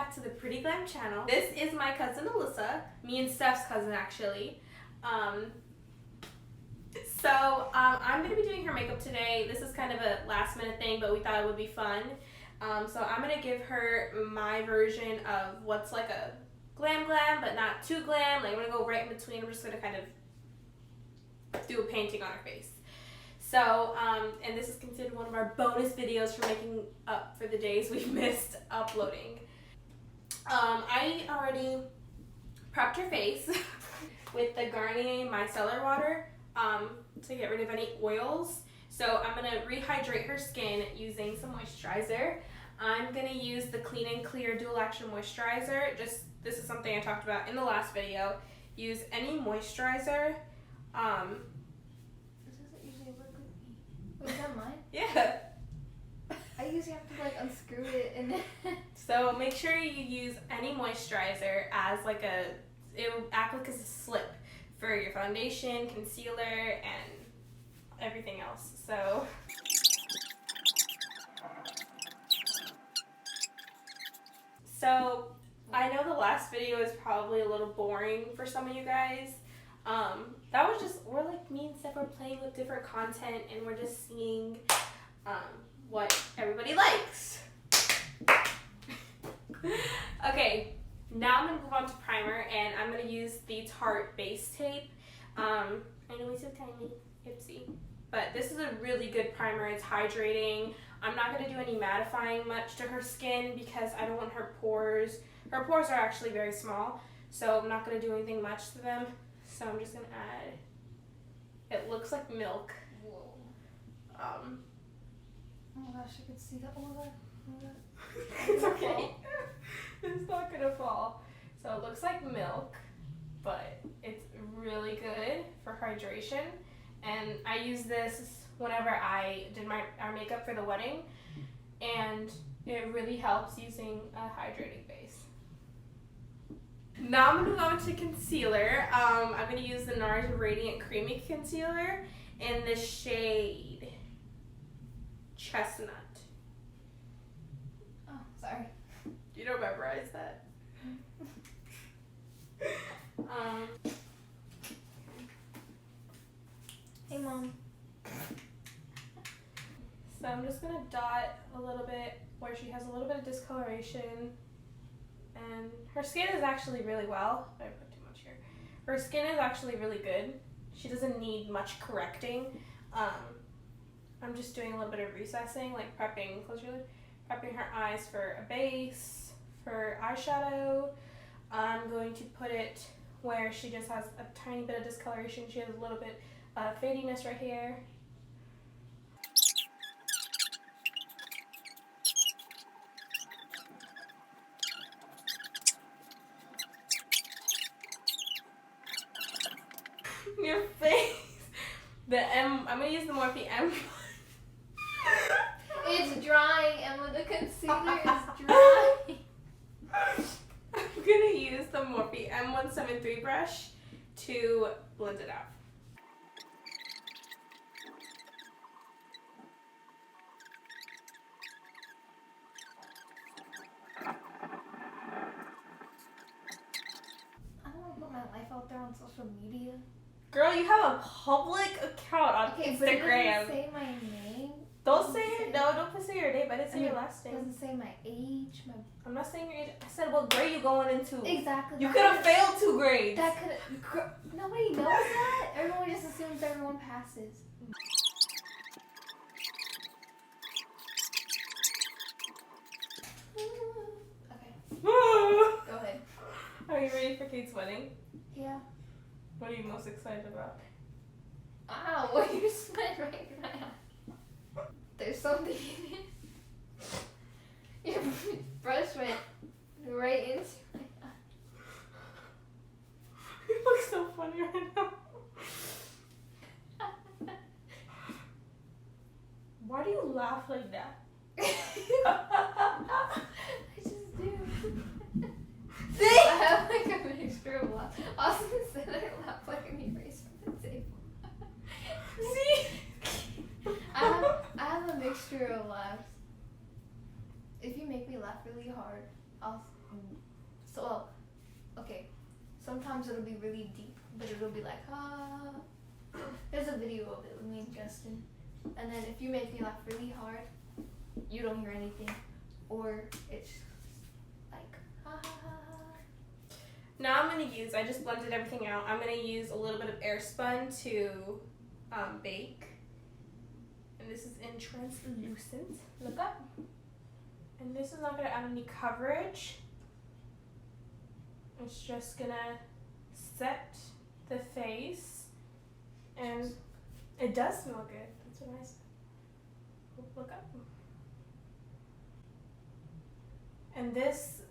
back to the Pretty Glam channel. This is my cousin Alyssa, me and Steph's cousin actually. I'm going to be doing her makeup today. This is kind of a last minute thing, but we thought it would be fun. So I'm going to give her my version of what's like a glam, but not too glam. Like I'm going to go right in between. I'm just going to kind of do a painting on her face. So, and this is considered one of our bonus videos for making up for the days we've missed uploading. I already prepped her face with the Garnier Micellar Water to get rid of any oils. So I'm going to rehydrate her skin using some moisturizer. I'm going to use the Clean and Clear Dual Action Moisturizer. This is something I talked about in the last video. Use any moisturizer. Was that mine? Yeah. I usually have to like unscrew it and then So make sure you use any moisturizer as like it will act like a slip for your foundation, concealer, and everything else. So I know the last video is probably a little boring for some of you guys. That was just, me and Steph are playing with different content and we're just seeing what everybody likes. Okay, now I'm going to move on to primer and I'm going to use the Tarte base tape. I know it's so tiny, oopsie, but this is a really good primer. It's hydrating. I'm not going to do any mattifying much to her skin because I don't want her pores. Her pores are actually very small, so I'm not going to do anything much to them. So I'm just going to add, it looks like milk. whoa. Oh my gosh, I could see that. Oh my god. Oh my god. It's okay. It's not going to fall. So it looks like milk, but it's really good for hydration. And I use this whenever I did our makeup for the wedding, and it really helps using a hydrating base. Now I'm going to move on to concealer. I'm going to use the NARS Radiant Creamy Concealer in the shade Chestnut. Oh, sorry. You don't memorize that? Hey, Mom. So I'm just going to dot a little bit where she has a little bit of discoloration. And her skin is actually really well. I put too much here. Her skin is actually really good. She doesn't need much correcting. I'm just doing a little bit of recessing, like prepping her eyes for a base, for eyeshadow. I'm going to put it where she just has a tiny bit of discoloration. She has a little bit of fadiness right here. Your face. I'm gonna use the Morphe M1. It's drying, Emma. The concealer is drying. I'm gonna use the Morphe M173 brush to blend it out. I don't want to put my life out there on social media. Girl, you have a public account on Okay, Instagram. but it doesn't say my name. Don't say it. No, don't say your name. I didn't say your last It name. doesn't say my age. I'm not saying your age. I said what grade you going into. Exactly. You could have failed 2 grades. That could. Nobody knows that. Everyone just assumes everyone passes. Okay. Go ahead. Are you ready for Kate's wedding? Yeah. What are you most excited about? Ow! What you spit right now? There's something in it. Your brush went right into my eye. You look so funny right now. Why do you laugh like that? I just do. See? I have like a mixture of laughs. Austin said I laugh like an erase from the table. See? I have a mixture of laughs. If you make me laugh really hard, I'll So, okay. Sometimes it'll be really deep, but it'll be like, ah. There's a video of it with me and Justin. And then if you make me laugh really hard, you don't hear anything. Or it's like, ha ha ha ha. Now I'm going to use, I just blended everything out. I'm going to use a little bit of air spun to bake. And this is in translucent. Look up. And this is not going to add any coverage. It's just going to set the face. And it does smell good. That's what I said. Look up. And this,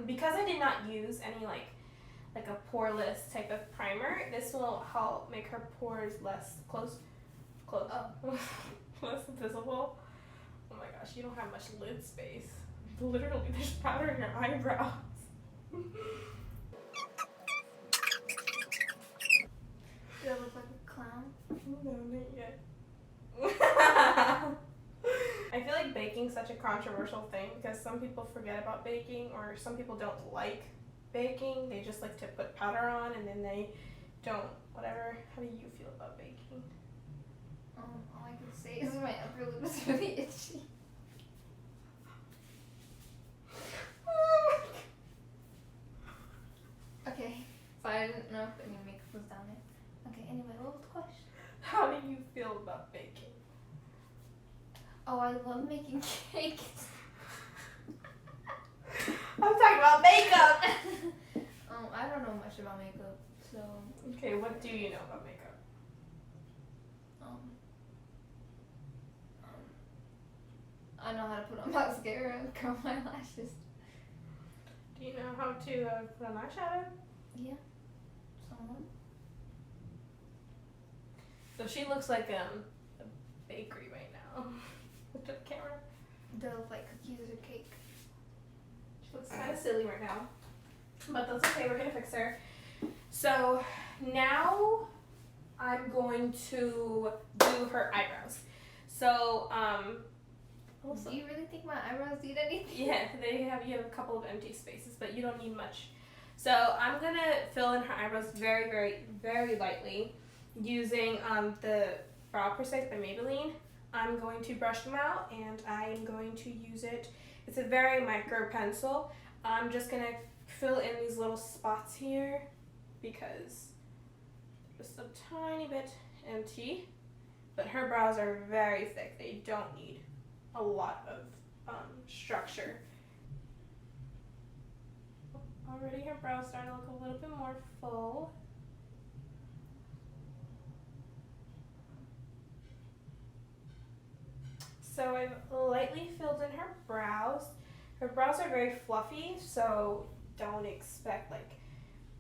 because I did not use any like a poreless type of primer, this will help make her pores less less visible. Oh my gosh, you don't have much lid space. Literally, there's powder in your eyebrows. Do I look like a clown? No, not yet. I feel like baking's such a controversial thing because some people forget about baking, or some people don't like baking. They just like to put powder on and then they don't, whatever. How do you feel about baking? All I can say is my upper lip is really itchy. Okay, so I didn't know if any makeup was down there. Okay, anyway, what was the question? How do you feel about baking? Oh, I love making cakes. I'm talking about makeup! I don't know much about makeup, so... Okay, what do you know about makeup? I know how to put on mascara and curl my lashes. Do you know how to put on eyeshadow? Yeah, somewhat. So she looks like a bakery right now. Look at the camera. Do I look like cookies or cake? She looks kind of silly right now. But that's okay, we're gonna fix her. So now I'm going to do her eyebrows. So, Do you really think my eyebrows need anything? yeah, you have a couple of empty spaces, but you don't need much. So I'm gonna fill in her eyebrows very, very, very lightly using the Brow Precise by Maybelline. I'm going to brush them out and I'm going to use it. It's a very micro pencil. I'm just gonna fill in these little spots here because just a tiny bit empty. But her brows are very thick. They don't need a lot of structure. Already her brows starting to look a little bit more full. So I've lightly filled in her brows. Her brows are very fluffy, so don't expect like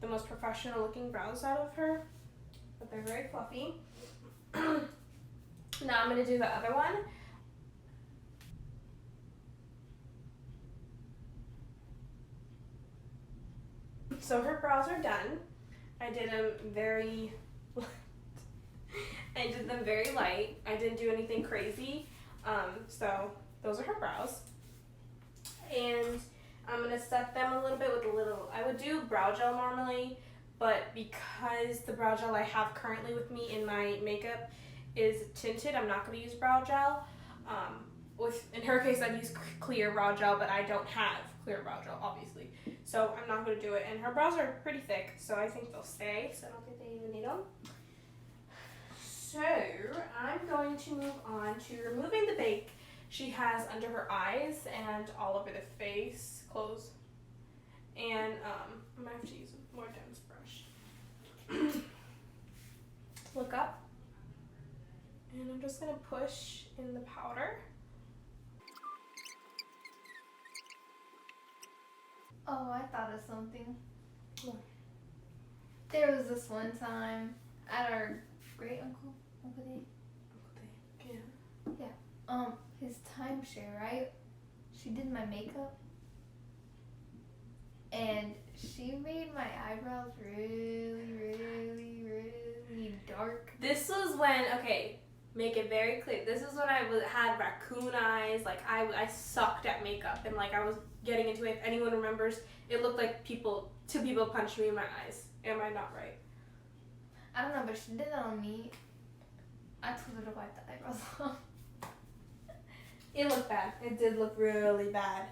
the most professional looking brows out of her, but they're very fluffy. Now I'm going to do the other one. So her brows are done. I did them very light. I didn't do anything crazy. So those are her brows. And I'm going to set them a little bit with I would do brow gel normally, but because the brow gel I have currently with me in my makeup is tinted, I'm not going to use brow gel. In her case, I'd use clear brow gel, but I don't have clear brow gel, obviously. So I'm not going to do it. And her brows are pretty thick, so I think they'll stay. So I don't think they even need them. So I'm going to move on to removing the bake she has under her eyes and all over the face, clothes. And I'm going to have to use a more dense brush. Look up. And I'm just going to push in the powder. Oh, I thought of something. What? There was this one time at our great uncle Dave. Yeah. His timeshare, right? She did my makeup. And she made my eyebrows really, really, really dark. This was when, okay, make it very clear. This is when had raccoon eyes. Like I sucked at makeup, and like I was getting into it. If anyone remembers, it looked like two people punched me in my eyes. Am I not right? I don't know, but she did that on me. I told her to wipe the eyebrows off. It looked bad. It did look really bad.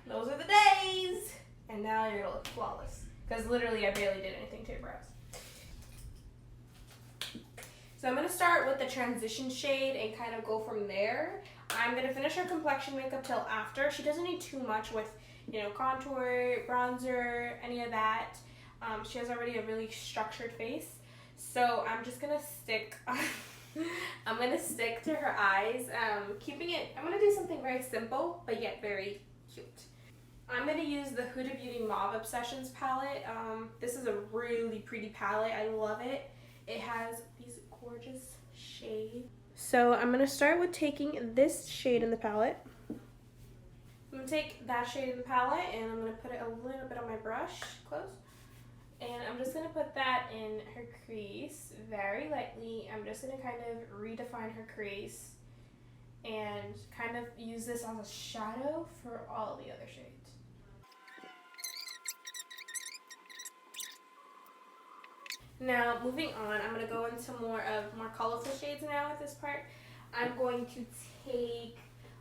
Those are the days. And now you're gonna look flawless. Because literally I barely did anything to your brows. So I'm gonna start with the transition shade and kind of go from there. I'm gonna finish her complexion makeup till after. She doesn't need too much with, you know, contour, bronzer, any of that. She has already a really structured face. So I'm just gonna stick, I'm gonna stick to her eyes, I'm gonna do something very simple, but yet very cute. I'm gonna use the Huda Beauty Mauve Obsessions palette. This is a really pretty palette, I love it. It has these gorgeous shades. So I'm gonna start with taking this shade in the palette. I'm gonna take that shade in the palette and I'm gonna put it a little bit on my brush, close. And I'm just gonna put that in her crease very lightly. I'm just gonna kind of redefine her crease and kind of use this as a shadow for all the other shades. Now, moving on, I'm gonna go into more colorful shades now at this part. I'm going to take,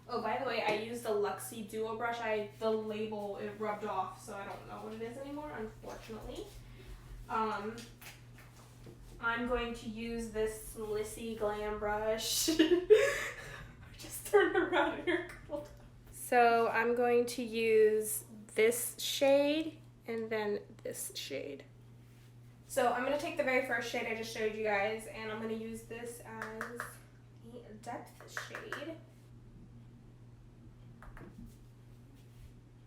oh, by the way, I used a Luxie Duo brush. The label, it rubbed off, so I don't know what it is anymore, unfortunately. I'm going to use this Alyssa Glam brush. Just turned around in her cold. So I'm going to use this shade and then this shade. So I'm going to take the very first shade I just showed you guys and I'm going to use this as a depth shade.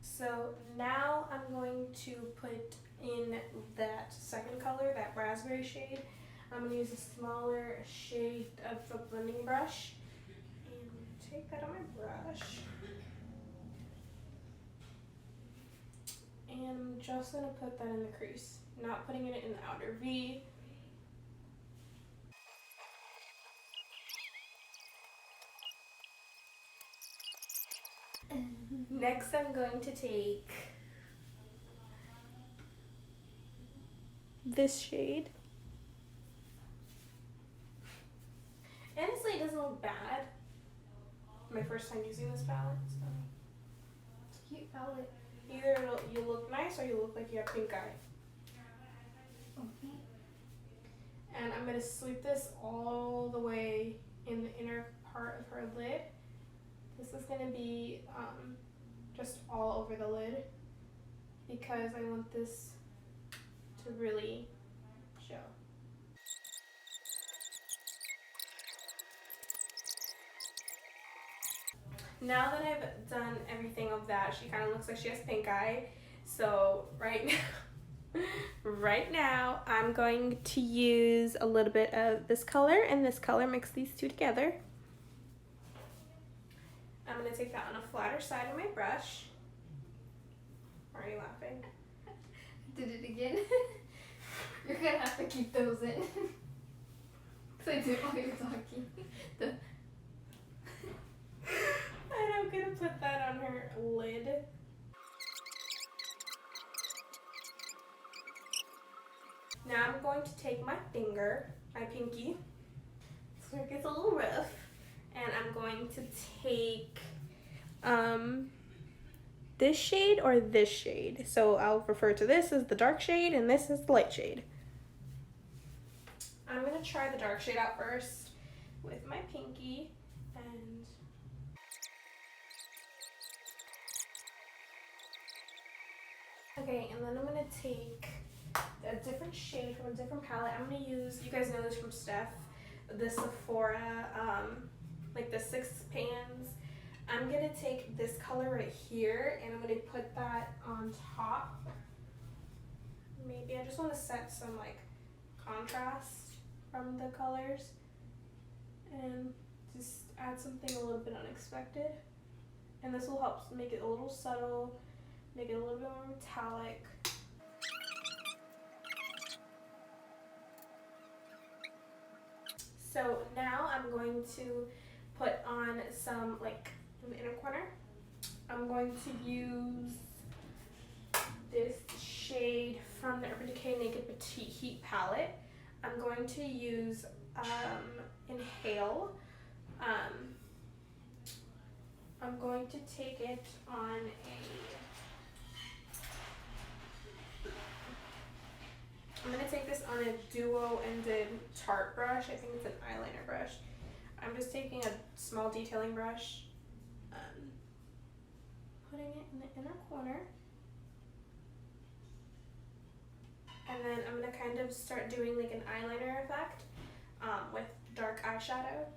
So now I'm going to put in that second color, that raspberry shade. I'm going to use a smaller shade of the blending brush and take that on my brush. And I'm just going to put that in the crease, not putting it in the outer V. Next I'm going to take this shade. Honestly, it doesn't look bad. My first time using this palette, so. It's a cute palette. Either you look nice or you look like you have pink eye. Okay. And I'm going to sweep this all the way in the inner part of her lid. This is going to be just all over the lid because I want this to really show. Now that I've done everything of that, she kind of looks like she has pink eye. So right now, I'm going to use a little bit of this color and this color, mix these two together. I'm going to take that on a flatter side of my brush. Why are you laughing? Did it again? You're gonna have to keep those in. Cause I did while you were talking. And I'm going to put that on her lid. Now I'm going to take my finger, my pinky, so it gets a little rough, and I'm going to take this shade or this shade. So I'll refer to this as the dark shade and this is the light shade. I'm going to try the dark shade out first with my pinky and okay, and then I'm going to take a different shade from a different palette. I'm going to use, you guys know this from Steph, the Sephora, like the 6 pans. I'm going to take this color right here and I'm going to put that on top. Maybe I just want to set some like contrast from the colors and just add something a little bit unexpected. And this will help make it a little subtle, make it a little bit more metallic. So now I'm going to put on some, like, in the inner corner. I'm going to use this shade from the Urban Decay Naked Petite Heat palette. I'm going to use Inhale. I'm going to take it on I'm going to take this on a duo-ended Tarte brush. I think it's an eyeliner brush. I'm just taking a small detailing brush, putting it in the inner corner. And then I'm going to kind of start doing like an eyeliner effect with dark eyeshadow.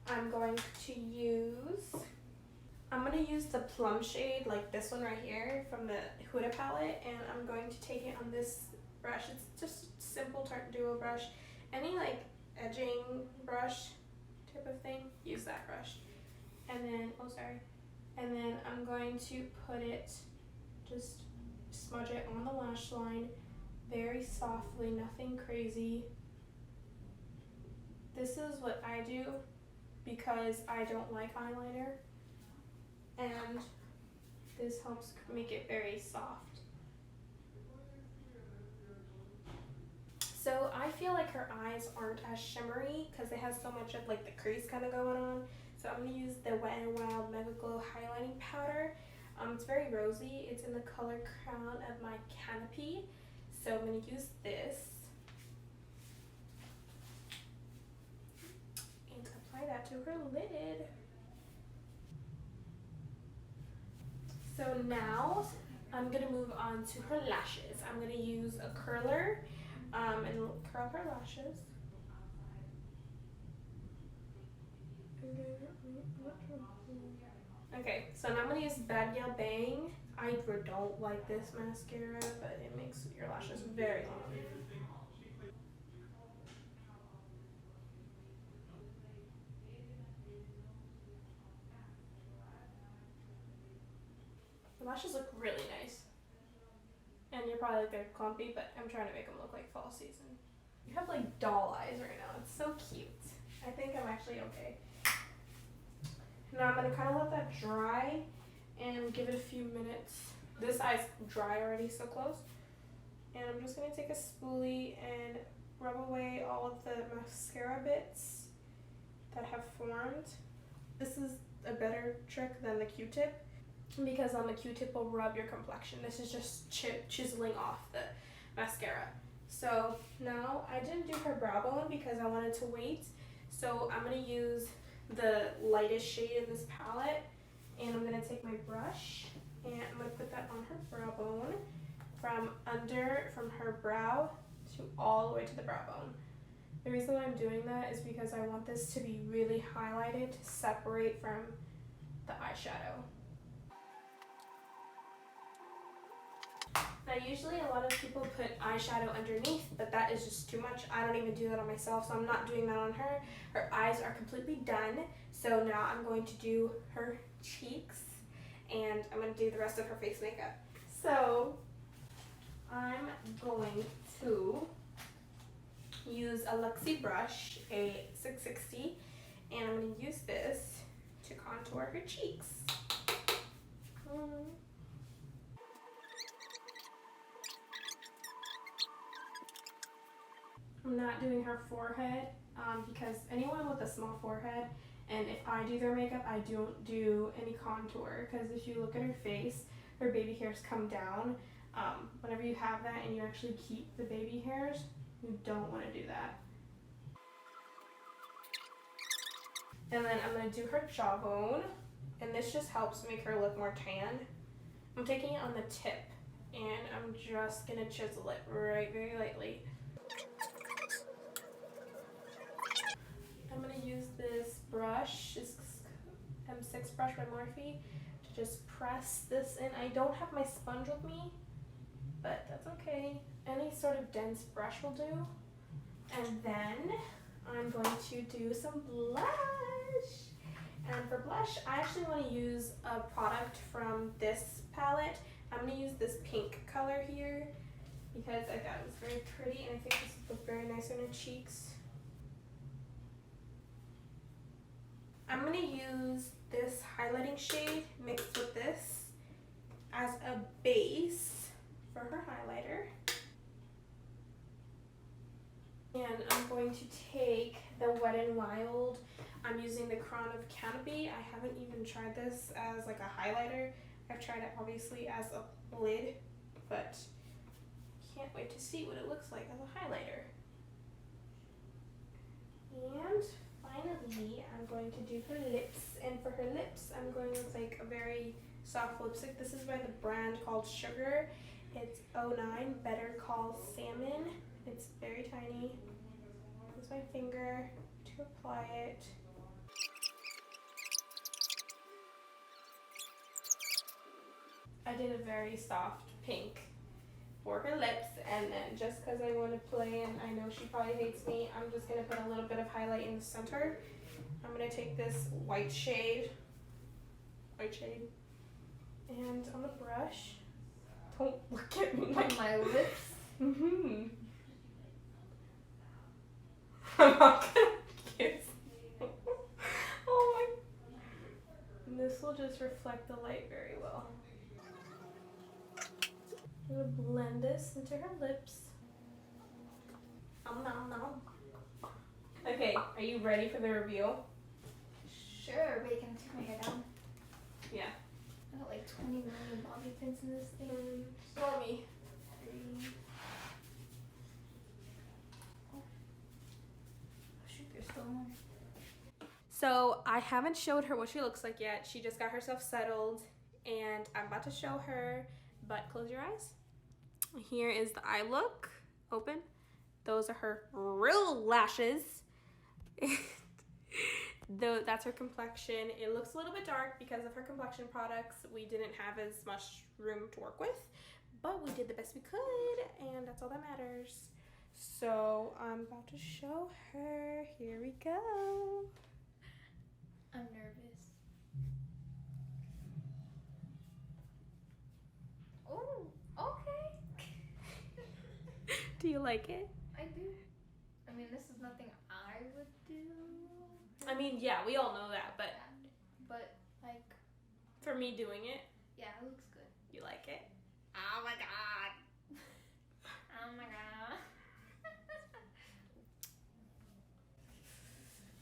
I'm going to use the plum shade, like this one right here from the Huda palette, and I'm going to take it on this brush. It's just a simple Tarte Duo brush. Any like edging brush type of thing, use that brush. And then, and then I'm going to put it, just smudge it on the lash line very softly, nothing crazy. This is what I do because I don't like eyeliner, and this helps make it very soft. So I feel like her eyes aren't as shimmery because it has so much of like the crease kind of going on. So I'm going to use the Wet n Wild Mega Glow highlighting powder. It's very rosy. It's in the color Crown of My Canopy. So I'm going to use this and apply that to her lid. So now I'm going to move on to her lashes. I'm going to use a curler and curl her lashes. Okay, so now I'm going to use Bad Gal Bang. I don't like this mascara, but it makes your lashes very long. The lashes look really nice. And you're probably like they're clumpy, but I'm trying to make them look like fall season. You have like doll eyes right now. It's so cute. I think I'm actually okay. Now I'm going to kind of let that dry and give it a few minutes. This eye's dry already, so close. And I'm just going to take a spoolie and rub away all of the mascara bits that have formed. This is a better trick than the Q-tip because on the Q-tip will rub your complexion. This is just chiseling off the mascara. So now I didn't do her brow bone because I wanted to wait. So I'm going to use the lightest shade in this palette, and I'm going to take my brush and I'm going to put that on her brow bone from her brow to all the way to the brow bone. The reason why I'm doing that is because I want this to be really highlighted to separate from the eyeshadow. Now usually a lot of people put eyeshadow underneath, but that is just too much. I don't even do that on myself, so I'm not doing that on her. Her eyes are completely done, so now I'm going to do her cheeks, and I'm going to do the rest of her face makeup. So I'm going to use a Luxie brush, a 660, and I'm going to use this to contour her cheeks. I'm not doing her forehead because anyone with a small forehead, and if I do their makeup, I don't do any contour because if you look at her face, her baby hairs come down. Whenever you have that and you actually keep the baby hairs, you don't want to do that. And then I'm going to do her jawbone, and this just helps make her look more tan. I'm taking it on the tip, and I'm just going to chisel it very lightly. I'm going to use this brush, this M6 brush by Morphe, to just press this in. I don't have my sponge with me, but that's okay. Any sort of dense brush will do. And then I'm going to do some blush. And for blush, I actually want to use a product from this palette. I'm going to use this pink color here because I thought it was very pretty, and I think this would look very nice on her cheeks. I'm going to use this highlighting shade mixed with this as a base for her highlighter. And I'm going to take the Wet n Wild. I'm using the Crown of Canopy. I haven't even tried this as like a highlighter. I've tried it obviously as a lid, but can't wait to see what it looks like as a highlighter. And finally, I'm going to do her lips. And for her lips, I'm going with like a very soft lipstick. This is by the brand called Sugar. It's 09 Better Call Salmon. It's very tiny. Use my finger to apply it. I did a very soft pink for her lips, and then just because I want to play and I know she probably hates me, I'm just going to put a little bit of highlight in the center. I'm going to take this white shade, and on the brush, don't look at me. On my lips? Mm-hmm. I'm not gonna kiss. Oh my. And this will just reflect the light very well. I'm gonna blend this into her lips. Nom nom. Okay, are you ready for the reveal? Sure, but you can take my hair down. Yeah. I got like 20 million bobby pins in this thing. For me. 3. Oh shoot, there's still more. So I haven't showed her what she looks like yet. She just got herself settled, and I'm about to show her, but close your eyes. Here is the eye look. Open. Those are her real lashes. Though that's her complexion. It looks a little bit dark because of her complexion products. We didn't have as much room to work with, but we did the best we could, and that's all that matters. So I'm about to show her. Here we go. I'm nervous. Oh, okay. Do you like it? I do. I mean, this is nothing I would do. I mean, yeah, we all know that, but But, like, for me doing it, yeah, it looks good. you like it? Oh my god. Oh my god.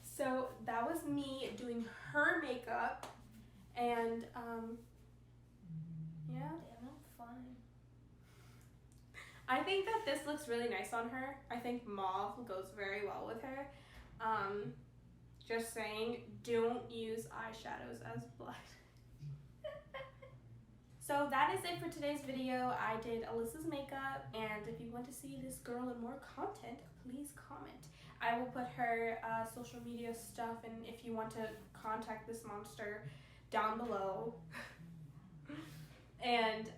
So that was me doing her makeup, and yeah. Damn, I'm fine. I think that this looks really nice on her. I think mauve goes very well with her. Just saying, don't use eyeshadows as blush. So that is it for today's video. I did Alyssa's makeup, and if you want to see this girl in more content, please comment. I will put her social media stuff, and if you want to contact this monster, down below. And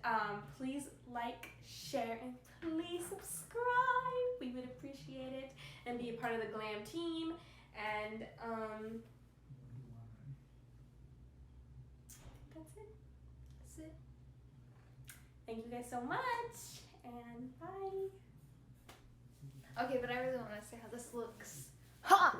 please like, share, and please subscribe. We would appreciate it, and be a part of the glam team. And that's it. That's it. Thank you guys so much, and bye. Okay, but I really want to say how this looks. Ha!